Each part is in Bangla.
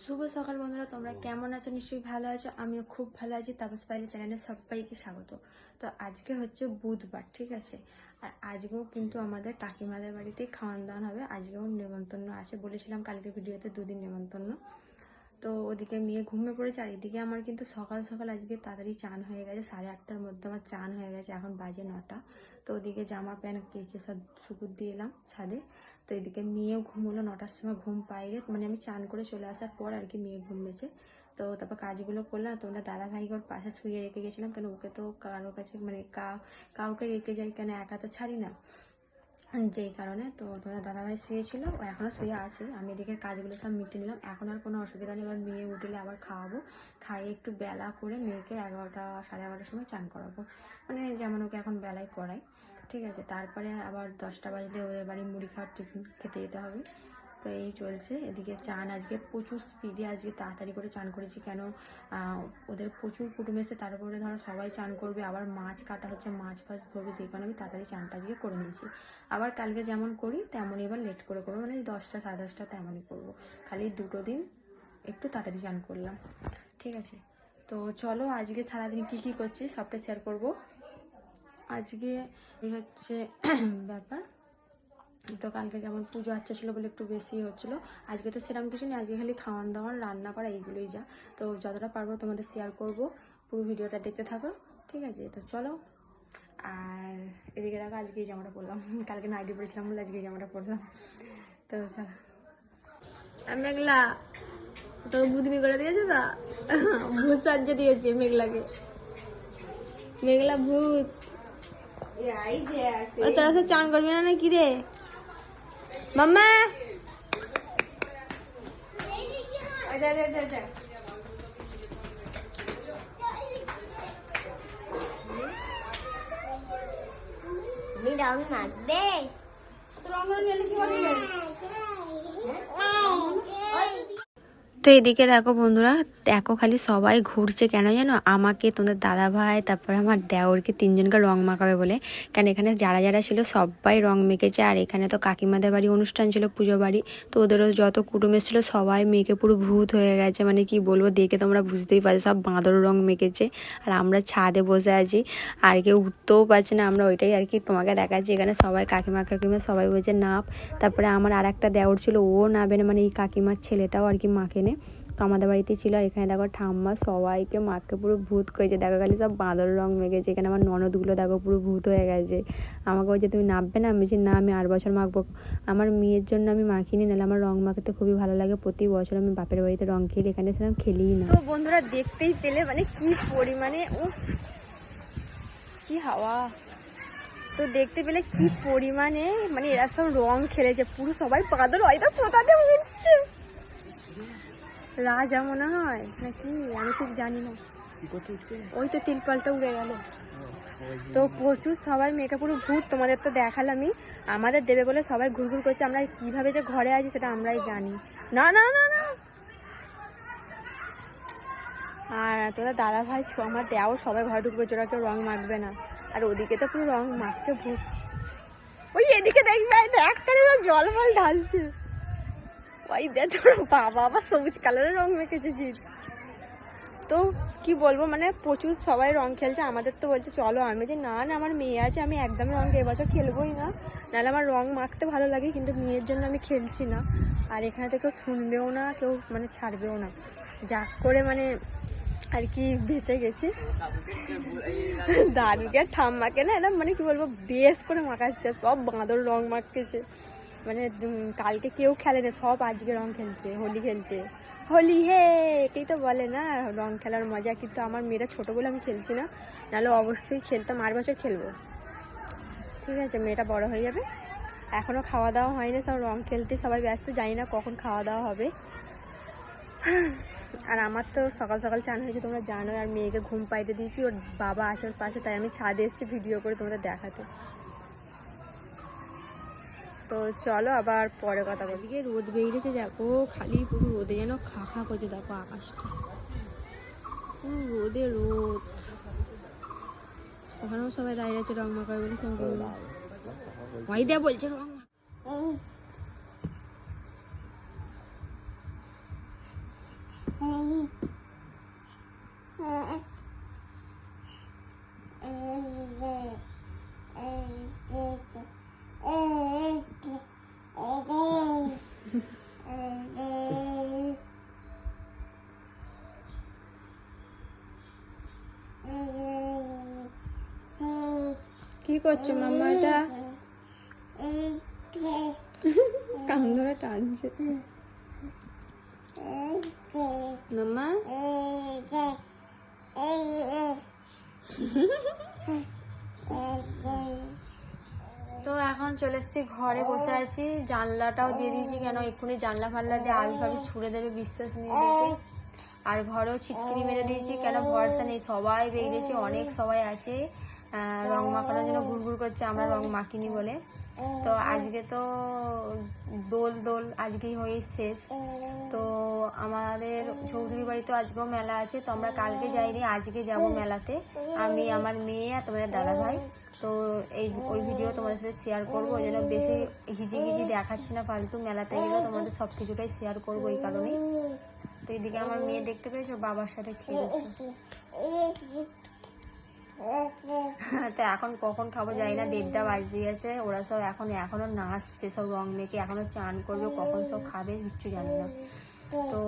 শুভ সকাল বন্ধুরা, তোমরা কেমন আছো? নিশ্চয়ই ভালো আছো। আমিও খুব ভালো আছি। তাপস পাইলি চ্যানেলে সবাইকে স্বাগত। তো আজকে হচ্ছে বুধবার, ঠিক আছে? আর আজকেও কিন্তু আমাদের কাকিমাদের বাড়িতে খাওয়ান দাওয়ান হবে। আজকেও নেমন্তন্ন আছে, বলেছিলাম কালকে ভিডিওতে 2 দিন নেমন্তন্ন। তো ওদিকে মেয়ে ঘুমিয়ে পড়েছে, আর এদিকে আমার কিন্তু সকাল সকাল আজকে তাড়াতাড়ি চান হয়ে গেছে। 8:30টার মধ্যে আমার চান হয়ে গেছে, এখন বাজে 9টা। তো ওদিকে জামা প্যান্ট কেচে সব শুকুর দিয়ে এলাম ছাদে। তো এদিকে মেয়েও ঘুমোলো, 9টার সময় ঘুম পাইলে, মানে আমি চান করে চলে আসার পর আর কি মেয়ে ঘুমিয়েছে। তো তারপর কাজগুলো করলাম। তোমাদের দাদা ভাইকে ওর পাশে শুয়ে রেখে গেছিলাম, কেন ওকে তো কারোর কাছে মানে কাউকে রেখে যাই, কেন একা তো ছাড়ি না, যেই কারণে। তো তোমাদের দাদাভাই শুয়েছিল, ও এখনও শুয়ে আছে। আমি এদিকে কাজগুলো সব মিটিয়ে নিলাম। এখন আর কোনো অসুবিধা নেই। এবার মেয়ে উঠলে আবার খাওয়াবো, খাইয়ে একটু বেলা করে মেয়েকে 11টা 11:30টার সময় চান করাবো, মানে যেমন ওকে এখন বেলায় করাই, ঠিক আছে? তারপরে আবার 10টা বাজলে ওদের বাড়ি মুড়ি খাওয়ার টিফিন খেতে যেতে হবে। তো এই চলছে। এদিকে চান আজকে প্রচুর স্পিডে, আজকে তাড়াতাড়ি করে চান করেছি, কেন ওদের প্রচুর কুটুম এসে, তারপরে ধরো সবাই চান করবে, আবার মাছ কাটা হচ্ছে, মাছ ফাছ ধরবে, যে কারণে আমি তাড়াতাড়ি চানটা আজকে করে নিয়েছি। আবার কালকে যেমন করি তেমনই এবার লেট করে করবো, মানে 10টা 10:30টা তেমনই করবো। খালি 2 দিন একটু তাড়াতাড়ি চান করলাম, ঠিক আছে? তো চলো আজকে সারাদিন কি কি করছি সবটা শেয়ার করব। আজকে এই হচ্ছে ব্যাপার। তো কালকে যেমন পুজো আচ্ছা ছিল বলে একটু বেশি হচ্ছিল, আজকে তো সেরকম কিছু নেই। আজকে খালি খাওয়ান দাওয়ান রান্না করা এইগুলোই যা। তো যতটা পারবো তোমাদের শেয়ার করব, পুরো ভিডিওটা দেখতে থাকো, ঠিক আছে? তো চলো। আর এদিকে দেখো, আজকে এই জামাটা পরলাম, কালকে নাইটি পরেছিলাম বলে আজকে এই জামাটা পরলাম। তো চলো। মেঘলা তো বুধনি করে দিয়েছে, তা ভূত সাহায্য দিয়েছে মেঘলাকে। মেঘলা ভূত। তোরা সব চান করবি না নাকি রে মাম্মা? তুমি রং মাখবে? তো এদিকে দেখো বন্ধুরা, দেখো খালি সবাই ঘুরছে কেন জানো? আমাকে, তোমাদের দাদা ভাই, তারপরে আমার দেওরকে, 3জনকে রং মাখাবে বলে। কারণ এখানে যারা যারা ছিল সবাই রং মেখেছে। আর এখানে তো কাকিমাদের বাড়ি অনুষ্ঠান ছিল, পুজো বাড়ি। তো ওদেরও যত কুটুম এসেছিলো সবাই মেখে পুরো ভূত হয়ে গেছে, মানে কি বলবো, দেখে তোমরা বুঝতেই পারছো, সব বাঁদর রং মেখেছে। আর আমরা ছাদে বসে আছি, আর কেউ উঠতেও পারছে না। আমরা ওইটাই আর কি তোমাকে দেখাচ্ছি। এখানে সবাই কাকিমা সবাই বলছে নাপ। তারপরে আমার আর একটা দেওর ছিল, ও নাবে না, মানে এই কাকিমার ছেলেটাও আর কি মাখেনে। তো আমাদের বাড়িতে ছিল। আর এখানে দেখো ঠাম্মা সবাইকে মাকে পুরো ভূত করেছে, দেখো খালি সব বাঁদর রং মেখেছে। এখানে আমার ননদগুলো দেখো পুরো ভূত হয়ে গেছে। আমাকে বলছে তুমি নামবে না? আমি বলছি না, আমি 8 বছর মাখবো। আমার মেয়ের জন্য আমি মাখিনি, নাহলে আমার রং মাখাতে খুবই ভালো লাগে। প্রতি বছর আমি বাপের বাড়িতে রং খেলি, এখানে সেরকম খেলিই না। তো বন্ধুরা দেখতেই পেলে, মানে কি পরিমাণে কি হাওয়া। তো দেখতে পেলে কি পরিমাণে, মানে এরা সব রং খেলেছে পুরো, সবাই বাঁদর হয়তো কোথাতে উঠছে। রাজা মনে হয় নাকি, আমি ঠিক জানি না। ওই তো তিলপালটা উড়ে গেল। তো প্রচুর সবাই মেয়েকে পুরো ভূত, তোমাদের তো দেখালামই। আমাদের দেবে বলে সবাই ঘুরঘুর করছে। আমরা কিভাবে যে ঘরে আছি সেটা আমরাই জানি। না না না না। আর তোদের দাদা ভাই, আমার দেওয়াও সবাই ঘরে ঢুকবে, ওরা কেউ রং মাখবে না। আর ওদিকে তো পুরো রং মাখতে ভূত। ওই এদিকে দেখবে একটা জল ফল ঢালছে। ওই দেখ বাবা, আবার সবুজ কালারের রং মেখেছে জিৎ। তো কি বলবো, মানে প্রচুর সবাই রং খেলছে। আমাদের তো বলছে চলো, আমি যে না না, আমার মেয়ে আছে, আমি একদম রং এবছর খেলবোই না, নাহলে আমার রং মাখতে ভালো লাগে, কিন্তু মেয়ের জন্য আমি খেলছি না। আর এখানে তো কেউ শুনবেও না, কেউ মানে ছাড়বেও না, যা করে মানে আর কি বেঁচে গেছি। দাদুকে আর ঠাম্মাকে না একদম, মানে কি বলবো, বেশ করে মাখাচ্ছে, সব বাঁদর রং মাখতেছে। মানে কালকে কেউ খেলে না, সব আজকে রং খেলছে, হোলি খেলছে। হোলি হে, এটাই তো বলে না রং খেলার মজা। কিন্তু আমার মেয়েরা ছোটো বলে আমি খেলছি না, নাহলে অবশ্যই খেলতাম, 8 বছর খেলবো, ঠিক আছে? মেয়েটা বড় হয়ে যাবে। এখনও খাওয়া দাওয়া হয়নি, সব রং খেলতে সবাই ব্যস্ত, জানি না কখন খাওয়া দাওয়া হবে। আর আমার তো সকাল সকাল চান হয়েছে, তোমরা জানো। আর মেয়েকে ঘুম পাইতে দিয়েছি, ওর বাবা আছে ওর পাশে, তাই আমি ছাদে এসেছি ভিডিও করে তোমাদের দেখাতে। তো চলো আবার পরে কথা বলি। এদিকে রোদ বেরিয়েছে, দেখো খালি পুরো রোদে যেন খা খা করছে, দেখো আকাশটা পুরো রোদে রোদ। ওখানেও সবাই দাঁড়িয়ে আছে রং মাখাবে বলে, সবাই ওই দেয়া বলছে রং। কি করছো মাম্মা? এটা কান ধরে টানছে মাম্মা। তো এখন চলে এসেছি ঘরে, বসে আছি। জানলাটাও দিয়ে দিয়েছি, কেন এক্ষুনি জানলা ফাল্লা দিয়ে আবি ভাবি ছুড়ে দেবে বিশ্বাস নিয়ে দেখে। আর ঘরেও ছিটকিনি মেরে দিয়েছি, কেন ভরসা নেই, সবাই বেরিয়েছে, অনেক সবাই আছে রং মাখানোর জন্য ঘুরঘুর করছে, আমরা রং মাখিনি বলে। তো আজকে তো দোল আজকেই হয়ে শেষ। তো আমাদের চৌধুরী বাড়িতে আজকেও মেলা আছে, তো আমরা কালকে যাইনি, আজকে যাব মেলাতে, আমি, আমার মেয়ে আর তোমাদের দাদা ভাই। তো ওই ভিডিও তোমাদের সাথে শেয়ার করবো, ওই জন্য বেশি হিজি দেখাচ্ছি না ফালতু। মেলাতে গেলেও তোমাদের সব কিছুটাই শেয়ার করবো এই কারণেই। তো এদিকে আমার মেয়ে দেখতে পেয়েছো, বাবার সাথে খেলেছে। তো এখন কখন খাবো জানি না, 1:30 বাজতে গেছে। ওরা সব এখনো নাচছে, সব রং মেখে, এখনো চান করবে, কখন সব খাবে কিচ্ছু জানি না। তো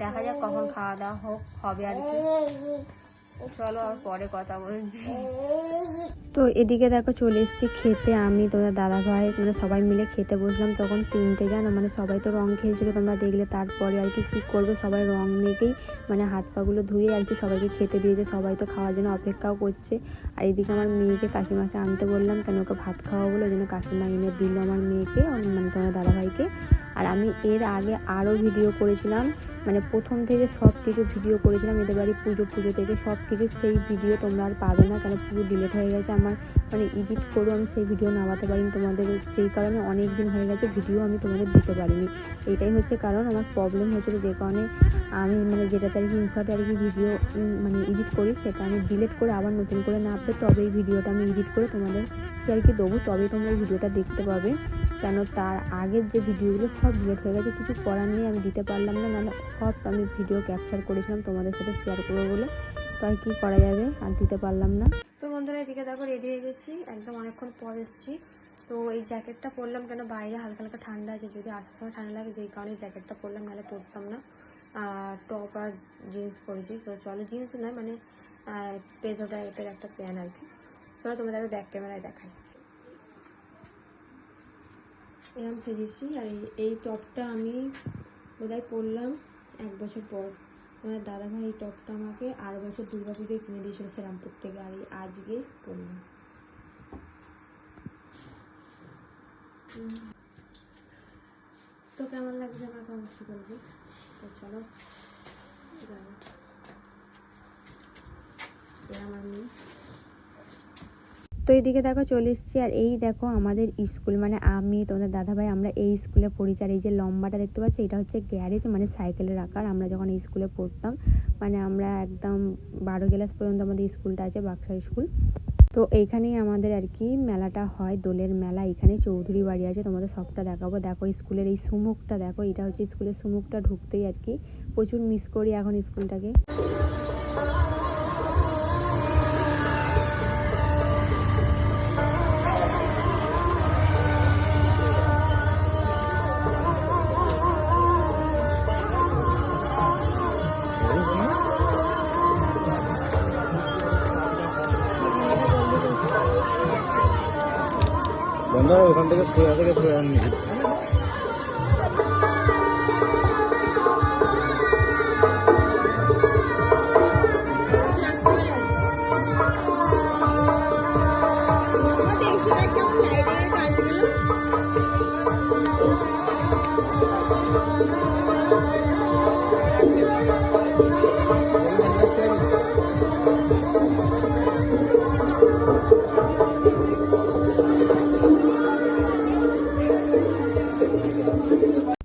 দেখা যাক কখন খাওয়া দাওয়া হবে আর কি। চলো আর পরে কথা বলছি। তো এদিকে দেখো চলে এসেছি খেতে, আমি, তোমাদের দাদা ভাই, মানে সবাই মিলে খেতে বসলাম। তখন 3টে জানো, মানে সবাই তো রং খেয়েছিল, তোমরা দেখলে। তারপরে আর কি করবে, সবাই রং মেখেই মানে হাত পাগুলো ধুয়ে আর কি সবাইকে খেতে দিয়েছে। সবাই তো খাওয়ার জন্য অপেক্ষাও করছে। আর এদিকে আমার মেয়েকে কাকিমাকে আনতে বললাম, কেন ওকে ভাত খাওয়া বলে, ওই জন্য কাকিমা এনে দিল আমার মেয়েকে, মানে তোমার দাদা ভাইকে। আর আমি এর আগে আরও ভিডিও করেছিলাম, মানে প্রথম থেকে সব কিছু ভিডিও করেছিলাম এদের বাড়ি পুজো থেকে সব কিছু। সেই ভিডিও তোমরা আর পাবে না, কেন পুরো ডিলিট হয়ে গেছে আমার, মানে এডিট করেও আমি সেই ভিডিও নামাতে পারিনি তোমাদের, সেই কারণে অনেক দিন হয়ে গেছে ভিডিও আমি তোমাদের দিতে পারিনি। এইটাই হচ্ছে কারণ, আমার প্রবলেম হয়েছিল, যে কারণে আমি মানে যেটাতে আর কি ইনশর্টে আর কি ভিডিও মানে এডিট করি, সেটা আমি ডিলিট করে আবার নতুন করে নামবে, তবে এই ভিডিওটা আমি এডিট করে তোমাদেরকে আর কি দেবো, তবেই তোমরা এই ভিডিওটা দেখতে পাবে। কেন তার আগের যে ভিডিওগুলো সব ডিলিট হয়ে গেছে, কিছু করার নেই, আমি দিতে পারলাম না, নাহলে সব আমি ভিডিও ক্যাপচার করেছিলাম তোমাদের সাথে শেয়ার করবো বলে। তো আর কি করা যাবে, আর দিতে পারলাম না। তো বন্ধুরা এদিকে দেখো রেডি হয়ে গেছি, একদম অনেকক্ষণ পর এসেছি। তো এই জ্যাকেটটা পরলাম, কেন বাইরে হালকা হালকা ঠান্ডা আছে, যদি আসার সময় ঠান্ডা লাগে, যেই কারণে জ্যাকেটটা পরলাম, নাহলে পরতাম না। টপ আর জিন্স পরেছি। তো চলো, জিন্স নয়, মানে পেজো টাইপের একটা প্যান্ট আর কি। চলো তোমাদের ব্যাক ক্যামেরায় দেখাই। এরকম সেজেছি। আর এই টপটা আমি বোধহয় পরলাম 1 বছর পর। আমার দাদা ভাই এই টপটা আমাকে আর বছর দুর্গা পুজোয় কিনে দিয়েছিল শ্রীরামপুর থেকে, আর এই আজকে পরলাম। তো কেমন লাগছে আমাকে অবশ্যই বলবো। তো চলো আমার মেয়ে। তো এইদিকে দেখো চলে এসেছি। আর এই দেখো আমাদের স্কুল, মানে আমি, তোমাদের দাদাভাই, আমরা এই স্কুলে পড়েছি। আর এই যে লম্বাটা দেখতে পাচ্ছি, এটা হচ্ছে গ্যারেজ, মানে সাইকেলের আকার। আমরা যখন এই স্কুলে পড়তাম, মানে আমরা একদম 12 ক্লাস পর্যন্ত আমাদের স্কুলটা আছে, বাক্সা স্কুল। তো এইখানেই আমাদের আর কি মেলাটা হয়, দোলের মেলা। এখানে চৌধুরী বাড়ি আছে, তোমাদের সবটা দেখাবো। দেখো স্কুলের এই সুমুখটা দেখো, এটা হচ্ছে স্কুলের সুমুখটা। ঢুকতেই আর কি প্রচুর মিস করি এখন স্কুলটাকে। বন্ধুরা ওখান থেকে সরে আননি।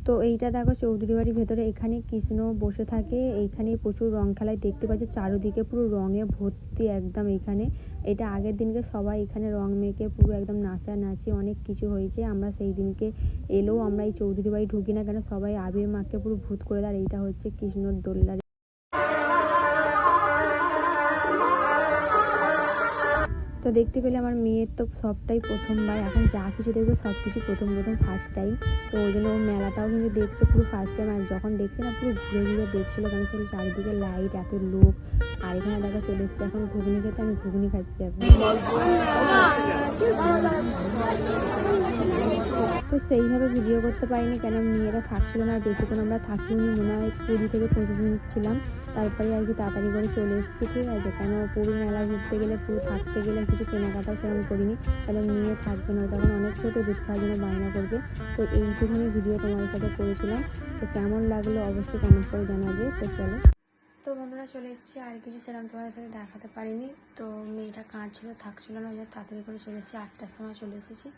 তো এইটা দেখো চৌধুরী বাড়ির ভেতরে, এখানে কৃষ্ণ বসে থাকে, এইখানে প্রচুর রং খেলায় দেখতে পাচ্ছ, চারিদিকে পুরো রঙে ভর্তি একদম। এইখানে এটা আগের দিনকে সবাই এখানে রং মেখে পুরো একদম নাচানাচি অনেক কিছু হয়েছে। আমরা সেই দিনকে এলেও আমরা এই চৌধুরী বাড়ি ঢুকি না, কেন সবাই আবির মাখকে পুরো ভূত করে দেয়। আর এইটা হচ্ছে কৃষ্ণর দোলনা। তো দেখতে পেলে আমার মেয়ের তো সবটাই প্রথমবার, এখন যা কিছু দেখবে সব কিছু প্রথম ফার্স্ট টাইম। তো ওই জন্য ও মেলাটাও কিন্তু দেখছে পুরো ফার্স্ট টাইম। আর যখন দেখছে না পুরো ঘুরে ঘুরে দেখছিলো, কারণ সেগুলো চারিদিকে লাইট, এত লোক। আর এখানে দেখা চলে এসছে এখন ঘুগনি খেতে, আমি ঘুগনি খাচ্ছি এখন। তো সেইভাবে ভিডিও করতে পারিনি, কেন মেয়েরা থাকছিল না, আর বেশিক্ষণ আমরা থাকিনি, মনে হয় 20 থেকে 25 মিনিট ছিলাম। তারপরে আর কি তাড়াতাড়ি করে চলে এসেছি, ঠিক আছে। কেন পুরো মেলা ঘুরতে গেলে, পুরো থাকতে গেলে কিছু কেনাকাটাও সেরকম করিনি, কারণ মেয়ে থাকবে না, তখন অনেক ছোটো, দুধ খাওয়ার জন্য বায়না করবে। তো এইটুকুনি ভিডিও তোমাদের সাথে করেছিলাম। তো কেমন লাগলো অবশ্যই কমেন্ট করে জানাবে। তো চলো, তো বন্ধুরা চলে এসেছি, আর কিছু সেরকম তোমাদের সাথে দেখাতে পারিনি। তো মেয়েটা কাঁদছিল, থাকছিল না, ওই জন্য তাড়াতাড়ি করে চলে এসেছি, 8টার সময় চলে এসেছি।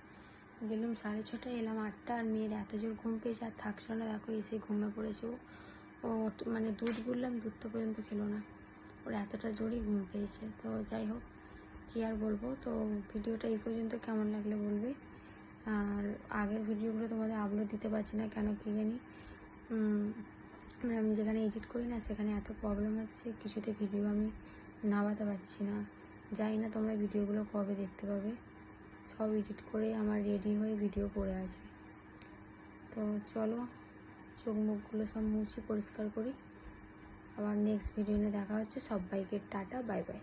গেলাম 6:30, এলাম 8টা। আর মেয়ের এত জোর ঘুম পেয়েছে, আর থাকছিল না, দেখো এসে ঘুমিয়ে পড়েছে ও। মানে দুধ বললাম, দুধ তো পর্যন্ত খেলো না, ওর এতটা জোরই ঘুম পেয়েছে। তো যাই হোক, কী আর বলবো। তো ভিডিওটা এই পর্যন্ত, কেমন লাগলে বলবে। আর আগের ভিডিওগুলো তোমাদের আপলোড দিতে পারছি না, কেন কি জানি, মানে আমি যেখানে এডিট করি না সেখানে এত প্রবলেম হচ্ছে, কিছুতে ভিডিও আমি নামাতে পারছি না। জানি না তোমরা ভিডিওগুলো কবে দেখতে পাবে, সব এডিট করে আমার রেডি হয়ে ভিডিও পড়ে আছে। তো চলো, চোখ মুখগুলো সব মুছে পরিষ্কার করি, আবার নেক্সট ভিডিও নিয়ে দেখা হচ্ছে। সবাইকে টাটা, বাই বাই।